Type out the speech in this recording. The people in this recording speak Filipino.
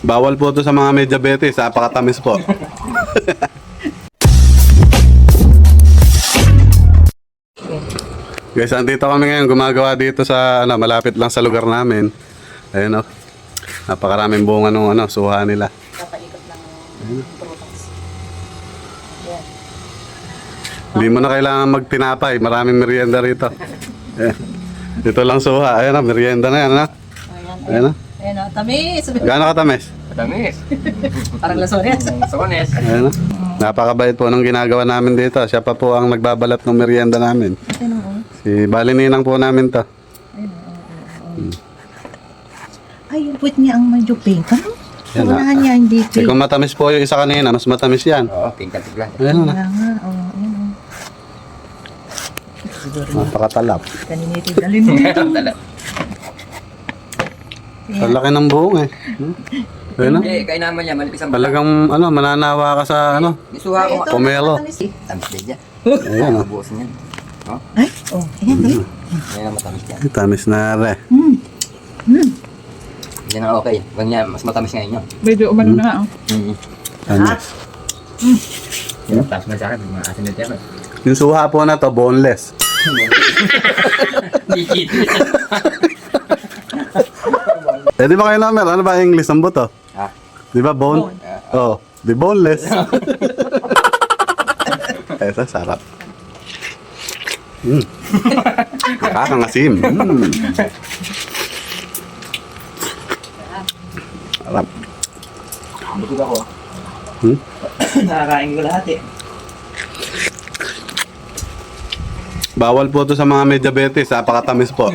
Bawal po to sa mga may diabetes, napakatamis po. Guys, andito kami ngayon gumagawa dito sa malapit lang sa lugar namin. Ayun oh. Napakaraming bunga nung suha nila. Papaikot lang ng prutas. Yan. Hindi mo na kailangan magtinapay, maraming merienda rito. Ayan. Dito lang suha. Ayun oh, merienda na yan, ha? Ayan. Ayun oh. Ayan o, tamis. Gaano katamis? Matamis. Parang lasones. Sones. Ayun oh. Napakabait po nung ginagawa namin dito. Siya pa po ang nagbabalat ng merienda namin. Ayun o. Si Balininang po namin to. Ay, yung puwit niya ang medyo pink. Ano? Yan, Unahan niya, hindi Eh, pink. kung matamis po yung isa kanina, mas matamis yan. Oo, tingkat tigla. Ayun na. Kaya nga, oo. Siguro Napakatalap. kanina ito dalhin mo. Ang laki ng buhong eh. Ayun na. Hindi, kain naman niya, malipis ang Talagang mananawa ka sa Isuha ko. pomelo. Tamis din niya. Ayun oh. Bubusin yan. Ay, oh, ayan, dali. Yan ang matamis yan. Tamis na re. Yan ang okay. Huwag niya, mas matamis ngayon yun. Medyo umano na nga, oh. Tamis. Yan ang tamis na sa akin. Mga asin na tiyan. Yung suha po na to, boneless. Dikit. Eh di ba kayo namin? Ano ba English ang buto? Ha? Di ba bone? Oh, di boneless. Esa sarap. Nakakangasim. Sarap. Bukod ako. Hmm? Nakakain ko lahat eh. Bawal po to sa mga may diabetes, napakatamis po.